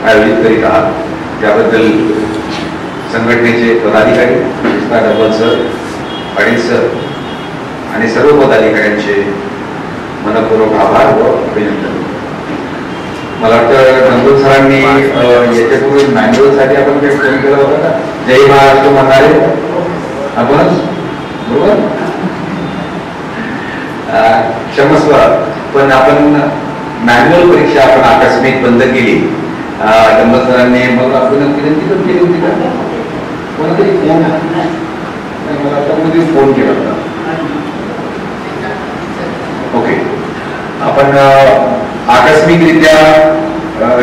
आयोजित करीत आहात त्याबद्दल संघटनेचे पदाधिकारी डबल सर, पाटील सर आणि सर्व पदाधिकाऱ्यांचे मनपूर्वक आभार व अभिनंदन। मला वाटतं नंदू सरांनी याच्यापूर्वी मॅन्युअलसाठी आपण काही फोन केला होता का? जय महाराष्ट्र म्हणणारे आपण बरोबर? क्षमस्व, पण आपण मॅन्युअल परीक्षा आपण आकस्मिक बंद केली। नंदू सरांनी मग आपण विनंती पण केली होती का? कोणतरी फोन मला आता फोन केला होता। ओके, आपण आकस्मिकरित्या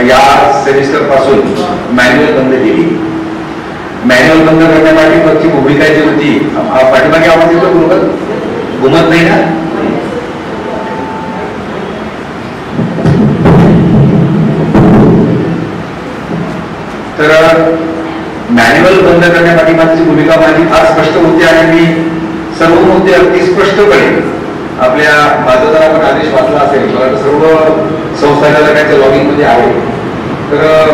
या सेमिस्टर पासून मॅन्युअल बंद केली। मॅन्युअल बंद करण्यापाठी भूमिका जी होती, पाठीमागे आवाज येतो बरोबर? घुमत नाही ना? तर मॅन्युअल बंद करण्यापाठी भूमिका माझी फार स्पष्ट होती आणि मी सर्व मुद्दे अगदी स्पष्टपणे आपल्या माझा आपण आदेश वाचला असेल, मला सर्व संस्थाचालकांच्या लॉगिंग मध्ये आहे। तर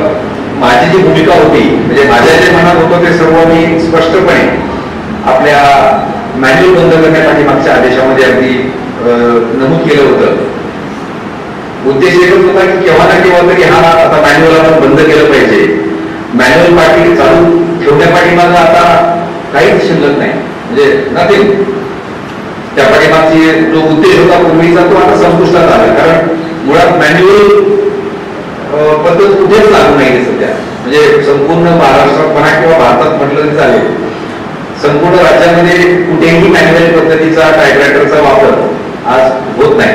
माझी जी भूमिका होती म्हणजे माझ्या जे मनात होतं ते सर्व मी स्पष्टपणे आपल्या मॅन्युअल बंद करण्यासाठी मागच्या आदेशामध्ये अगदी नमूद केलं होतं। उद्देश एकच होता की केव्हा ना केव्हा तरी हा आता मॅन्युअल आपण बंद केलं पाहिजे। मॅन्युअल पाठी चालू ठेवण्यापाठी माझा आता काहीच शिल्लक नाही, म्हणजे नथिंग। त्या पाठीमागची जो उद्देश होता पूर्वीचा तो आता संपुष्टात आला, कारण मुळात मॅन्युअल पद्धत कुठेच लागू नाही सध्या। म्हणजे संपूर्ण महाराष्ट्रात म्हणा किंवा भारतात म्हटलं तरी चालेल, संपूर्ण राज्यामध्ये कुठेही मॅन्युअल पद्धतीचा टायपरायटरचा वापर आज होत नाही।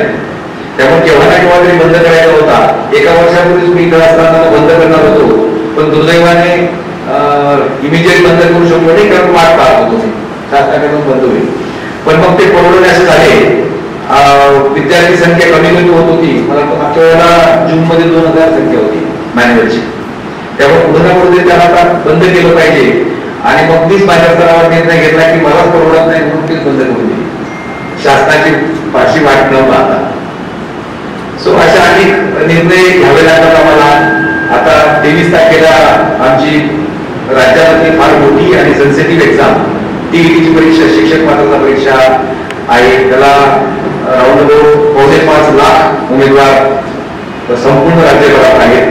त्यामुळे केव्हा ना केव्हा तरी बंद करायचा होता। एका वर्षापूर्वीच मी इकडे असताना बंद करणार होतो, पण दुर्दैवाने इमिजिएट बंद करू शकलो नाही, कारण वाट पाहत होतो शासनाकडून बंद होईल। पण मग ते परवडणे असे झाले, विद्यार्थी संख्या कमी होत होती। मला मागच्या वेळेला जून मध्ये 2000 संख्या होती मॅन्युअलची। त्यामुळे पुढे ना पुढे त्याला आता बंद केलं पाहिजे आणि मग मीच माझ्या स्तरावर निर्णय घेतला की मला परवडत नाही म्हणून तेच बंद करून दिली, शासनाची फारशी वाट न पाहता। सो अशा अनेक निर्णय घ्यावे लागतात आम्हाला। आता 23 तारखेला आमची राज्यातली फार मोठी आणि सेन्सिटिव्ह एक्झाम टीईटीची परीक्षा, शिक्षक पात्रता परीक्षा आहे। त्याला राऊंड अबाउट 5.5 लाख उमेदवार संपूर्ण राज्यभरात आहेत।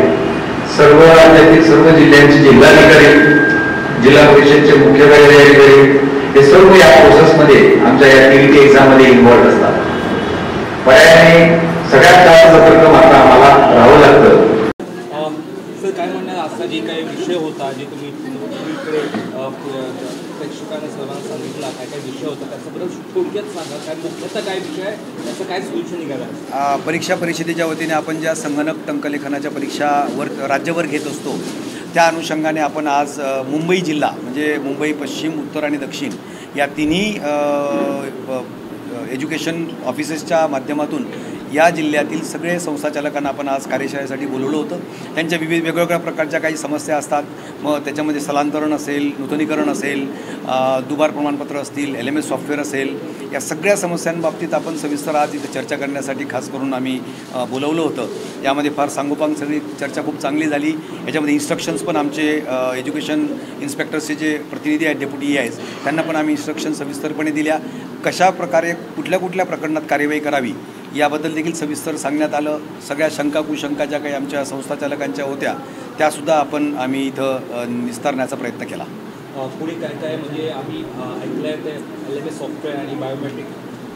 सर्व राज्यातील सर्व जिल्ह्यांचे जिल्हाधिकारी, जिल्हा परिषदचे मुख्य कार्यकारी हे सर्व या प्रोसेसमध्ये आमच्या या टीईटी एक्झाम मध्ये इन्व्हॉल्व असतात। पर्यायाने सगळ्यात जास्त सतर्क मात्र आम्हाला राहावं लागतं। सर काय म्हणणं, असा जे काही विषय होता जे तुम्ही प्रेक्षकांना सर्वांना सांगितला, काय काय विषय होता त्याच्याबद्दल थोडक्यात सांगा, काय मुख्यतः काय विषय आहे, त्याचं काय सोल्युशन निघालं? परीक्षा परिषदेच्या वतीने आपण ज्या संगणक टंकलेखनाच्या परीक्षावर राज्यभर घेत असतो त्या अनुषंगाने आपण आज मुंबई जिल्हा म्हणजे मुंबई पश्चिम, उत्तर आणि दक्षिण या तिन्ही एज्युकेशन ऑफिसेसच्या माध्यमातून या जिल्ह्यातील सगळे संस्थाचालकांना आपण आज कार्यशाळेसाठी बोलवलं होतं। त्यांच्या वेगवेगळ्या प्रकारच्या काही समस्या असतात, मग त्याच्यामध्ये स्थलांतरण असेल, नूतनीकरण असेल, दुबार प्रमाणपत्र असतील, LMS सॉफ्टवेअर असेल, या सगळ्या समस्यांबाबतीत आपण सविस्तर आज इथे चर्चा करण्यासाठी खास करून आम्ही बोलवलं होतं। यामध्ये फार सांगोपांग सगळी चर्चा खूप चांगली झाली। याच्यामध्ये इन्स्ट्रक्शन्स पण आमचे एज्युकेशन इन्स्पेक्टर्सचे जे प्रतिनिधी आहेत, डेप्युटी EIs, त्यांना पण आम्ही इन्स्ट्रक्शन सविस्तरपणे दिल्या। कशा प्रकारे कुठल्या कुठल्या प्रकरणात कार्यवाही करावी याबद्दल देखील सविस्तर सांगण्यात आलं। सगळ्या शंका कुशंका ज्या काही आमच्या संस्थाचालकांच्या होत्या त्यासुद्धा आम्ही इथं निस्तारण्याचा प्रयत्न केला। पुढे काय काय म्हणजे आम्ही ऐकलं आहे ते LMS सॉफ्टवेअर आणि बायोमेट्रिक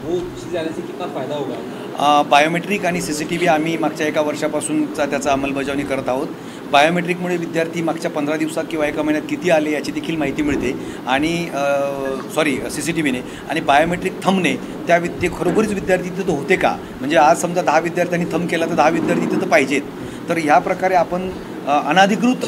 वो जाने से कितना फायदा होगा? बायोमेट्रिक आणि CCTV आम्ही मागच्या एका वर्षापासूनचा त्याचा अंमलबजावणी करत आहोत। बायोमेट्रिकमुळे विद्यार्थी मागच्या 15 दिवसात किंवा एका महिन्यात किती आले याची देखील माहिती मिळते आणि CCTVने आणि बायोमेट्रिक थंबने ते खरोखरीच विद्यार्थी तिथं होते का, म्हणजे आज समजा 10 विद्यार्थ्यांनी थंब केला तर 10 विद्यार्थी तिथं पाहिजेत। तर ह्या प्रकारे आपण अनाधिकृत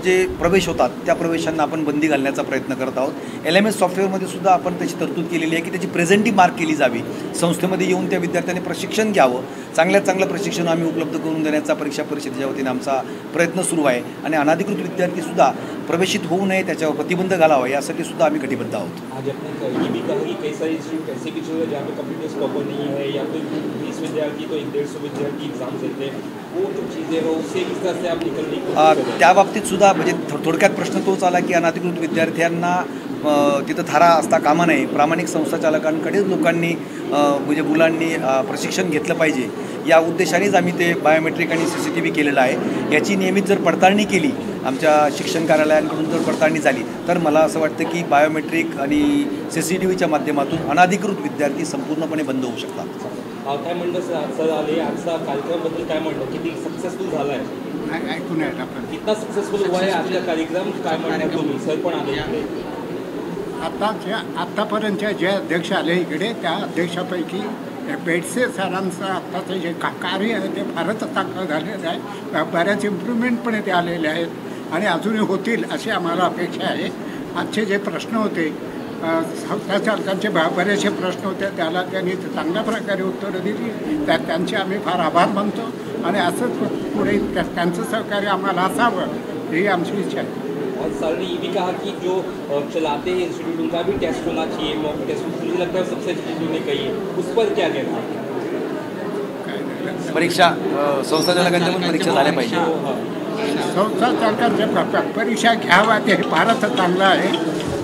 जे प्रवेश होतात त्या प्रवेशांना आपण बंदी घालण्याचा प्रयत्न करत आहोत। LMS सॉफ्टवेअरमध्ये सुद्धा आपण त्याची तरतूद केलेली आहे की त्याची प्रेझेंटी मार्क केली जावी, संस्थेमध्ये येऊन त्या विद्यार्थ्यांनी प्रशिक्षण घ्यावं, चांगल्यात चांगलं प्रशिक्षण आम्ही उपलब्ध करून देण्याचा परीक्षा परिषदेच्या वतीने आमचा प्रयत्न सुरू आहे आणि अनाधिकृत विद्यार्थीसुद्धा प्रवेशित होऊ नये त्याच्यावर प्रतिबंध घालावा यासाठी सुद्धा आम्ही कटिबद्ध आहोत। आज आपने ये भी कहा कि कई सारे इंस्टीट्यूट ऐसे भी जहाँ पे कंप्यूटर्स प्रॉपर नहीं है या कोई 20 विद्यार्थी तो 150 विद्यार्थी एग्जाम देते हैं, वो जो चीज़ें हैं वो सेम इस तरह से आप निकलने की कोशिश कर रहे हैं। त्या बाबतीत सुद्धा म्हणजे थोडक्यात प्रश्न तोच आला की अनधिकृत विद्यार्थ्यांना तिथं थारा असता कामा नये. प्रामाणिक संस्थाचालकांकडेच लोकांनी म्हणजे मुलांनी प्रशिक्षण घेतलं पाहिजे या उद्देशानेच आम्ही ते बायोमेट्रिक आणि CCTV केलेलं आहे. याची नियमित जर पडताळणी केली आमच्या शिक्षण कार्यालयांकडून जर पडताळणी झाली तर मला असं वाटतं की बायोमेट्रिक आणि CCTVच्या माध्यमातून अनधिकृत विद्यार्थी संपूर्णपणे बंद होऊ शकतात. काय म्हणलं सर आले आजचा कार्यक्रमाबद्दल काय म्हणलं किती सक्सेसफुल झाला आहे ऐकून आहे आपण कितना सक्सेसफुल हुआ है आजचा कार्यक्रम काय म्हणणार तुम्ही सर पण आले इकडे आत्तापर्यंतच्या जे अध्यक्ष आले इकडे त्या अध्यक्षापैकी बेडसे सरांचं आत्ताचं जे कार्य आहे ते फारच चांगलं झालेलं आहे. बऱ्याच इम्प्रूव्हमेंट पण ते आलेले आहेत आणि अजूनही होतील अशी आम्हाला अपेक्षा आहे. आजचे जे प्रश्न होते संस्थाचालकांचे बरेचसे प्रश्न होते त्याला त्यांनी चांगल्या प्रकारे उत्तरं दिली त्यांचे आम्ही फार आभार मानतो आणि असंच पुढे त्यांचं सहकार्य आम्हाला असावं ही आमची इच्छा आहे. और सर ने ये भी कहा कि जो चलाते हैं इंस्टीट्यूट उनका भी टेस्ट होना चाहिए मॉक टेस्ट मुझे लगता है सबसे अच्छी चीज़ उन्होंने कही है उस पर क्या कहना है परीक्षा संस्थाचालकांच्या पण परीक्षा झाल्या पाहिजे. संस्थाचालकांच्या परीक्षा घ्यावा ते फारच चांगलं आहे.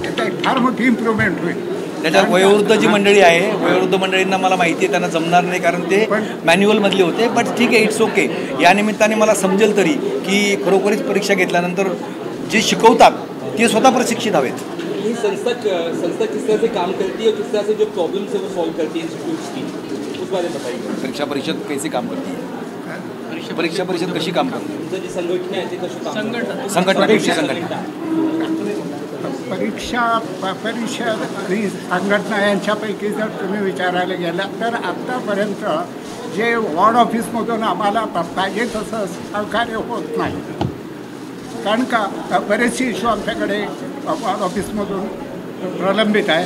त्यात फार मोठी इम्प्रूव्हमेंट होईल. त्याच्यात वयोवृद्ध जी मंडळी आहे वयोवृद्ध मंडळींना मला माहिती आहे त्यांना जमणार नाही कारण ते मॅन्युअलमधले होते. बट ठीक आहे इट्स ओके. या निमित्ताने मला समजेल तरी की खरोखरीच परीक्षा घेतल्यानंतर जे शिकवतात ते स्वतः प्रशिक्षित हवेत. ये संस्था किस तरह से काम करती है और किस तरह से जो प्रॉब्लम्स है वो सॉल्व करती है इंस्टीट्यूट्स की उस बारे में बताइए. परीक्षा परिषद कैसे काम करते हैं परीक्षा परिषद कशी काम करते तुमचं जी संघटना आहे ती कशी काम करते? संघटना कशी संघटना परीक्षा परिषद आणि संघटना यांच्यापैकी जर तुम्ही विचारायला गेलात तर आत्तापर्यंत जे वॉर्ड ऑफिसमधून आम्हाला पाहिजे तसं सहकार्य होत नाही. कारण का बरेचसे इश्यू आमच्याकडे वॉर्ड ऑफिसमधून प्रलंबित आहे.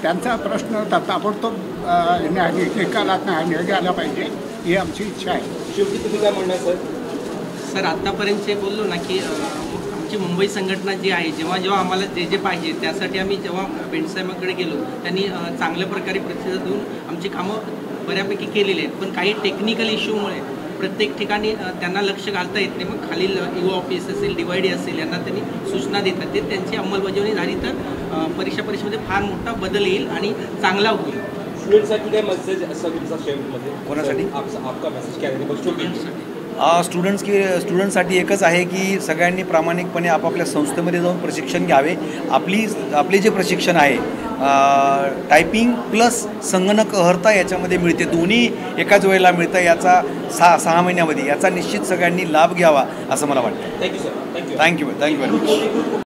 त्यांचा प्रश्न ताबडतोब निकालात निघाला पाहिजे ही आमची इच्छा आहे. शेवटी तुम्ही काय म्हणणार सर? सर आत्तापर्यंत जे बोललो ना की आमची मुंबई संघटना जी आहे जेव्हा आम्हाला जे पाहिजे त्यासाठी आम्ही जेव्हा बेंडसाहेबांकडे गेलो त्यांनी चांगल्या प्रकारे प्रतिसाद देऊन आमची कामं बऱ्यापैकी केलेली आहेत. पण काही टेक्निकल इश्यूमुळे प्रत्येक ठिकाणी त्यांना लक्ष घालता येत नाही. मग खालील EO ऑफिस असेल DYD असेल यांना त्यांनी सूचना देतात ते त्यांची अंमलबजावणी झाली तर परीक्षा परिषदेमध्ये फार मोठा बदल येईल आणि चांगला होईल. स्टुडंटसाठी काय मेसेज असं तुमचा शेवटमध्ये कोणासाठी? आपका मेसेज काय आहे स्टुडंटसाठी? स्टुडंट्ससाठी एकच आहे की सगळ्यांनी प्रामाणिकपणे आपापल्या संस्थेमध्ये जाऊन प्रशिक्षण घ्यावे. आपले जे प्रशिक्षण आहे टायपिंग प्लस संगणक अर्हता याच्यामध्ये मिळते. दोन्ही एकाच वेळेला मिळतं. याचा 6 महिन्यामध्ये याचा निश्चित सगळ्यांनी लाभ घ्यावा असं मला वाटतं. Thank you sir. Thank you very much.